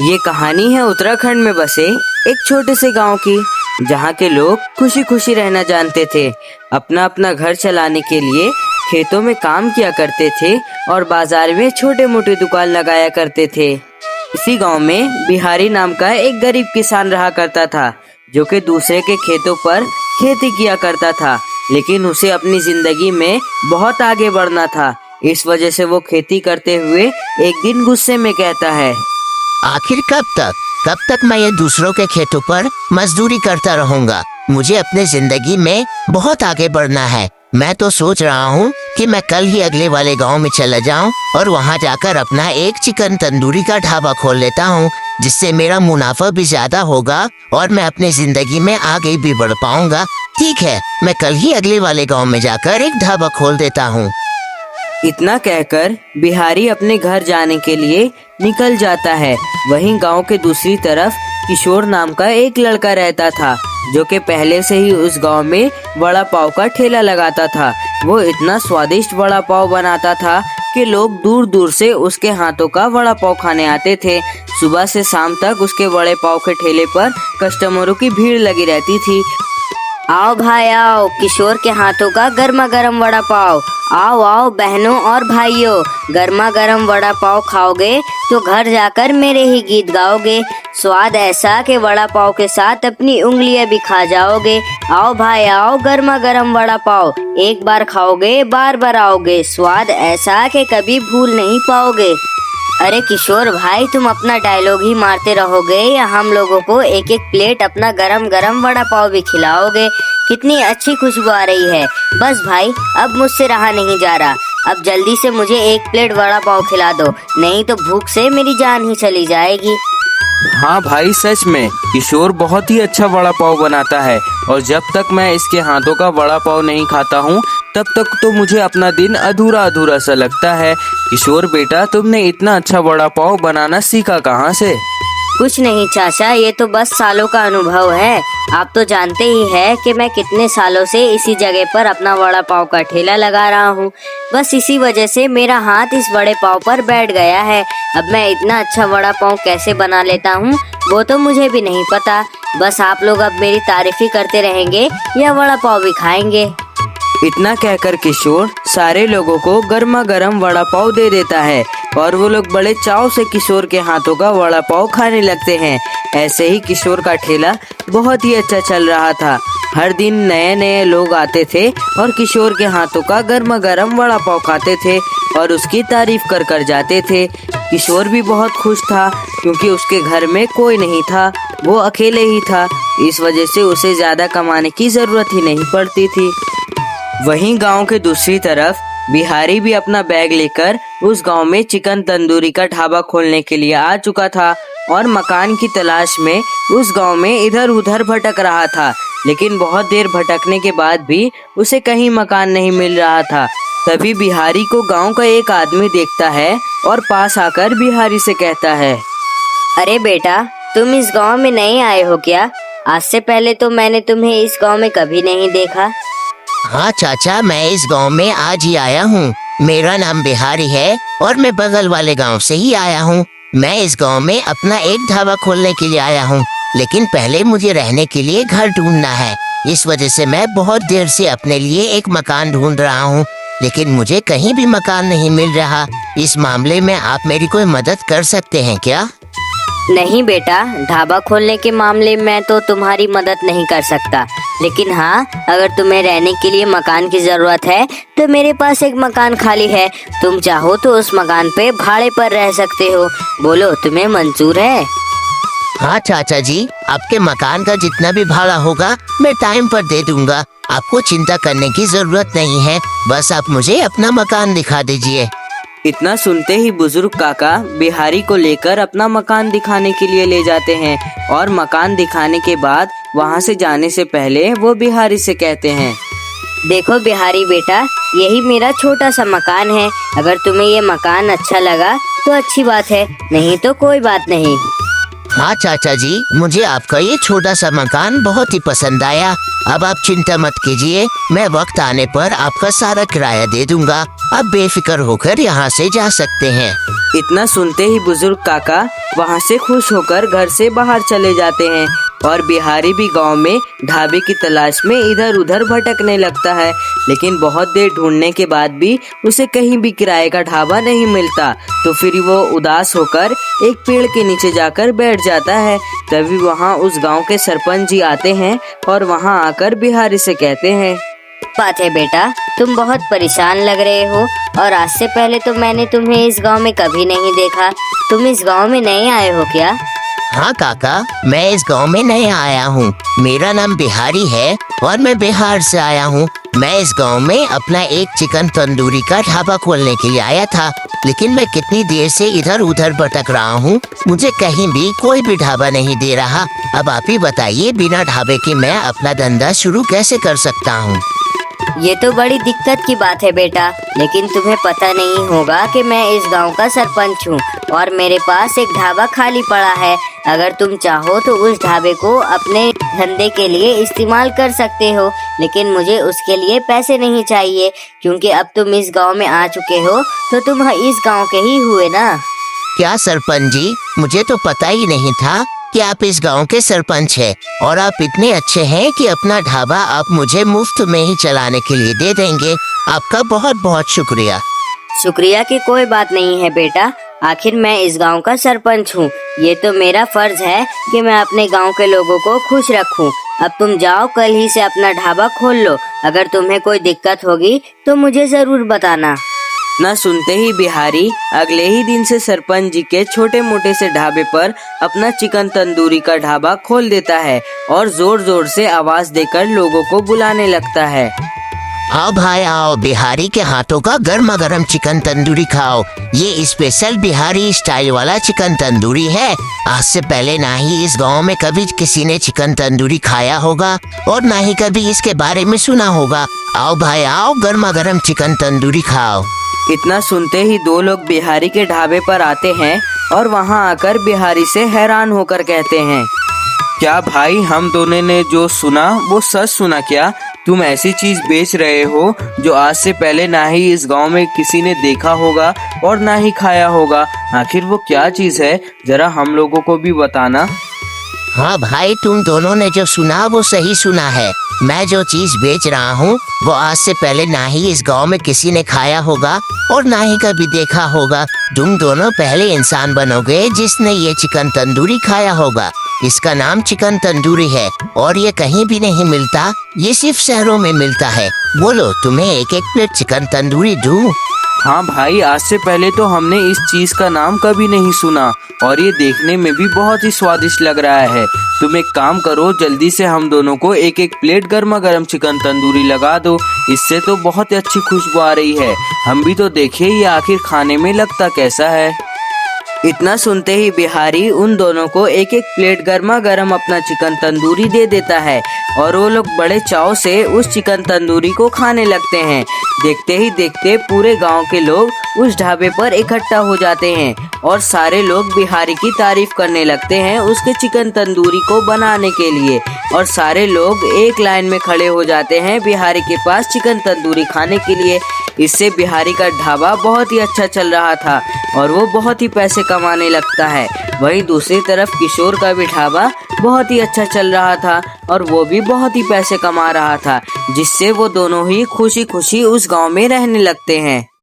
ये कहानी है उत्तराखंड में बसे एक छोटे से गांव की, जहां के लोग खुशी खुशी रहना जानते थे। अपना अपना घर चलाने के लिए खेतों में काम किया करते थे और बाजार में छोटे मोटे दुकान लगाया करते थे। इसी गांव में बिहारी नाम का एक गरीब किसान रहा करता था, जो कि दूसरे के खेतों पर खेती किया करता था, लेकिन उसे अपनी जिंदगी में बहुत आगे बढ़ना था। इस वजह से वो खेती करते हुए एक दिन गुस्से में कहता है, आखिर कब तक मैं ये दूसरों के खेतों पर मजदूरी करता रहूंगा। मुझे अपने जिंदगी में बहुत आगे बढ़ना है। मैं तो सोच रहा हूँ कि मैं कल ही अगले वाले गांव में चला जाऊं और वहां जाकर अपना एक चिकन तंदूरी का ढाबा खोल लेता हूँ, जिससे मेरा मुनाफा भी ज्यादा होगा और मैं अपने जिंदगी में आगे भी बढ़ पाऊंगा। ठीक है, मैं कल ही अगले वाले गाँव में जाकर एक ढाबा खोल देता हूँ। इतना कहकर बिहारी अपने घर जाने के लिए निकल जाता है। वहीं गांव के दूसरी तरफ किशोर नाम का एक लड़का रहता था, जो कि पहले से ही उस गांव में वड़ा पाव का ठेला लगाता था। वो इतना स्वादिष्ट वड़ा पाव बनाता था कि लोग दूर दूर से उसके हाथों का वड़ा पाव खाने आते थे। सुबह से शाम तक उसके वड़े पाव के ठेले पर कस्टमरों की भीड़ लगी रहती थी। आओ भाई आओ, किशोर के हाथों का गर्मा गर्म वड़ा पाव। आओ आओ बहनों और भाइयों, गर्मा गर्म वड़ा पाव खाओगे तो घर जाकर मेरे ही गीत गाओगे। स्वाद ऐसा कि वड़ा पाव के साथ अपनी उंगलियां भी खा जाओगे। आओ भाई आओ, गर्मा गर्म वड़ा पाव, एक बार खाओगे बार बार आओगे। स्वाद ऐसा कि कभी भूल नहीं पाओगे। अरे किशोर भाई, तुम अपना डायलॉग ही मारते रहोगे या हम लोगों को एक एक प्लेट अपना गरम गरम वड़ा पाव भी खिलाओगे? कितनी अच्छी खुशबू आ रही है। बस भाई, अब मुझसे रहा नहीं जा रहा। अब जल्दी से मुझे एक प्लेट वड़ा पाव खिला दो, नहीं तो भूख से मेरी जान ही चली जाएगी। हाँ भाई, सच में किशोर बहुत ही अच्छा वड़ा पाव बनाता है और जब तक मैं इसके हाथों का वड़ा पाव नहीं खाता हूँ तब तक तो मुझे अपना दिन अधूरा अधूरा सा लगता है। किशोर बेटा, तुमने इतना अच्छा वड़ा पाव बनाना सीखा कहाँ से? कुछ नहीं चाचा, ये तो बस सालों का अनुभव है। आप तो जानते ही हैं कि मैं कितने सालों से इसी जगह पर अपना वड़ा पाव का ठेला लगा रहा हूँ। बस इसी वजह से मेरा हाथ इस वड़े पाव पर बैठ गया है। अब मैं इतना अच्छा वड़ा पाव कैसे बना लेता हूँ वो तो मुझे भी नहीं पता। बस आप लोग अब मेरी तारीफ ही करते रहेंगे या वड़ा पाव भी खाएंगे। इतना कहकर किशोर सारे लोगों को गर्मा गर्म वड़ा पाव दे देता है और वो लोग बड़े चाव से किशोर के हाथों का वड़ा पाव खाने लगते हैं। ऐसे ही किशोर का ठेला बहुत ही अच्छा चल रहा था। हर दिन नए नए लोग आते थे और किशोर के हाथों का गर्मा गर्म वड़ा पाव खाते थे और उसकी तारीफ कर कर जाते थे। किशोर भी बहुत खुश था, क्योंकि उसके घर में कोई नहीं था, वो अकेले ही था। इस वजह से उसे ज्यादा कमाने की जरूरत ही नहीं पड़ती थी। वहीं गांव के दूसरी तरफ बिहारी भी अपना बैग लेकर उस गांव में चिकन तंदूरी का ढाबा खोलने के लिए आ चुका था और मकान की तलाश में उस गांव में इधर उधर भटक रहा था। लेकिन बहुत देर भटकने के बाद भी उसे कहीं मकान नहीं मिल रहा था। तभी बिहारी को गांव का एक आदमी देखता है और पास आकर बिहारी से कहता है, अरे बेटा, तुम इस गांव में नए आए हो क्या? आज से पहले तो मैंने तुम्हें इस गांव में कभी नहीं देखा। हाँ चाचा, मैं इस गांव में आज ही आया हूँ। मेरा नाम बिहारी है और मैं बगल वाले गांव से ही आया हूँ। मैं इस गांव में अपना एक ढाबा खोलने के लिए आया हूँ, लेकिन पहले मुझे रहने के लिए घर ढूंढना है। इस वजह से मैं बहुत देर से अपने लिए एक मकान ढूंढ रहा हूँ, लेकिन मुझे कहीं भी मकान नहीं मिल रहा। इस मामले में आप मेरी कोई मदद कर सकते हैं क्या? नहीं बेटा, ढाबा खोलने के मामले में तो तुम्हारी मदद नहीं कर सकता, लेकिन हाँ, अगर तुम्हें रहने के लिए मकान की जरूरत है तो मेरे पास एक मकान खाली है। तुम चाहो तो उस मकान पे भाड़े पर रह सकते हो। बोलो, तुम्हें मंजूर है? हाँ चाचा जी, आपके मकान का जितना भी भाड़ा होगा मैं टाइम पर दे दूंगा। आपको चिंता करने की जरूरत नहीं है, बस आप मुझे अपना मकान दिखा दीजिए। इतना सुनते ही बुजुर्ग काका बिहारी को लेकर अपना मकान दिखाने के लिए ले जाते हैं और मकान दिखाने के बाद वहां से जाने से पहले वो बिहारी से कहते हैं, देखो बिहारी बेटा, यही मेरा छोटा सा मकान है। अगर तुम्हें ये मकान अच्छा लगा तो अच्छी बात है, नहीं तो कोई बात नहीं। हाँ चाचा जी, मुझे आपका ये छोटा सा मकान बहुत ही पसंद आया। अब आप चिंता मत कीजिए, मैं वक्त आने पर आपका सारा किराया दे दूंगा। आप बेफिक्र होकर यहाँ से जा सकते हैं। इतना सुनते ही बुजुर्ग काका वहाँ से खुश होकर घर से बाहर चले जाते हैं और बिहारी भी गांव में ढाबे की तलाश में इधर उधर भटकने लगता है। लेकिन बहुत देर ढूंढने के बाद भी उसे कहीं भी किराए का ढाबा नहीं मिलता। तो फिर वो उदास होकर एक पेड़ के नीचे जाकर बैठ जाता है। तभी वहाँ उस गांव के सरपंच जी आते हैं और वहाँ आकर बिहारी से कहते हैं, बात है बेटा, तुम बहुत परेशान लग रहे हो और आज से पहले तो मैंने तुम्हें इस गांव में कभी नहीं देखा। तुम इस गांव में नए आए हो क्या? हाँ काका, मैं इस गांव में नया आया हूँ। मेरा नाम बिहारी है और मैं बिहार से आया हूँ। मैं इस गांव में अपना एक चिकन तंदूरी का ढाबा खोलने के लिए आया था, लेकिन मैं कितनी देर से इधर उधर भटक रहा हूँ। मुझे कहीं भी कोई भी ढाबा नहीं दे रहा। अब आप ही बताइए, बिना ढाबे के मैं अपना धंधा शुरू कैसे कर सकता हूँ? ये तो बड़ी दिक्कत की बात है बेटा, लेकिन तुम्हें पता नहीं होगा कि मैं इस गांव का सरपंच हूँ और मेरे पास एक ढाबा खाली पड़ा है। अगर तुम चाहो तो उस ढाबे को अपने धंधे के लिए इस्तेमाल कर सकते हो, लेकिन मुझे उसके लिए पैसे नहीं चाहिए, क्योंकि अब तुम इस गांव में आ चुके हो तो तुम इस गांव के ही हुए ना। क्या सरपंच जी, मुझे तो पता ही नहीं था कि आप इस गांव के सरपंच हैं और आप इतने अच्छे हैं कि अपना ढाबा आप मुझे मुफ्त में ही चलाने के लिए दे देंगे। आपका बहुत बहुत शुक्रिया। शुक्रिया की कोई बात नहीं है बेटा, आखिर मैं इस गांव का सरपंच हूँ। ये तो मेरा फर्ज है कि मैं अपने गांव के लोगों को खुश रखूँ। अब तुम जाओ, कल ही से अपना ढाबा खोल लो। अगर तुम्हें कोई दिक्कत होगी तो मुझे जरूर बताना। न सुनते ही बिहारी अगले ही दिन से सरपंच जी के छोटे मोटे से ढाबे पर अपना चिकन तंदूरी का ढाबा खोल देता है और जोर जोर से आवाज देकर लोगों को बुलाने लगता है। आओ भाई आओ, बिहारी के हाथों का गर्मा गर्म चिकन तंदूरी खाओ। ये स्पेशल बिहारी स्टाइल वाला चिकन तंदूरी है। आज से पहले ना ही इस गांव में कभी किसी ने चिकन तंदूरी खाया होगा और ना ही कभी इसके बारे में सुना होगा। आओ भाई आओ, गर्मा गर्म चिकन तंदूरी खाओ। इतना सुनते ही दो लोग बिहारी के ढाबे पर आते हैं और वहां आकर बिहारी से हैरान होकर कहते हैं, क्या भाई, हम दोनों ने जो सुना वो सच सुना क्या? तुम ऐसी चीज बेच रहे हो जो आज से पहले ना ही इस गांव में किसी ने देखा होगा और ना ही खाया होगा। आखिर वो क्या चीज है, जरा हम लोगों को भी बताना। हाँ भाई, तुम दोनों ने जो सुना वो सही सुना है। मैं जो चीज बेच रहा हूँ वो आज से पहले ना ही इस गांव में किसी ने खाया होगा और ना ही कभी देखा होगा। तुम दोनों पहले इंसान बनोगे जिसने ये चिकन तंदूरी खाया होगा। इसका नाम चिकन तंदूरी है और ये कहीं भी नहीं मिलता, ये सिर्फ शहरों में मिलता है। बोलो, तुम्हें एक एक प्लेट चिकन तंदूरी दूं? हाँ भाई, आज से पहले तो हमने इस चीज का नाम कभी नहीं सुना और ये देखने में भी बहुत ही स्वादिष्ट लग रहा है। तुम एक काम करो, जल्दी से हम दोनों को एक एक प्लेट गर्मा गर्म चिकन तंदूरी लगा दो। इससे तो बहुत ही अच्छी खुशबू आ रही है। हम भी तो देखें ये आखिर खाने में लगता कैसा है। इतना सुनते ही बिहारी उन दोनों को एक एक प्लेट गर्मा गर्म अपना चिकन तंदूरी दे देता है और वो लोग बड़े चाव से उस चिकन तंदूरी को खाने लगते हैं। देखते ही देखते पूरे गांव के लोग उस ढाबे पर इकट्ठा हो जाते हैं और सारे लोग बिहारी की तारीफ करने लगते हैं उसके चिकन तंदूरी को बनाने के लिए। और सारे लोग एक लाइन में खड़े हो जाते हैं बिहारी के पास चिकन तंदूरी खाने के लिए। इससे बिहारी का ढाबा बहुत ही अच्छा चल रहा था और वो बहुत ही पैसे कमाने लगता है। वहीं दूसरी तरफ किशोर का भी ढाबा बहुत ही अच्छा चल रहा था और वो भी बहुत ही पैसे कमा रहा था, जिससे वो दोनों ही खुशी खुशी उस गांव में रहने लगते हैं।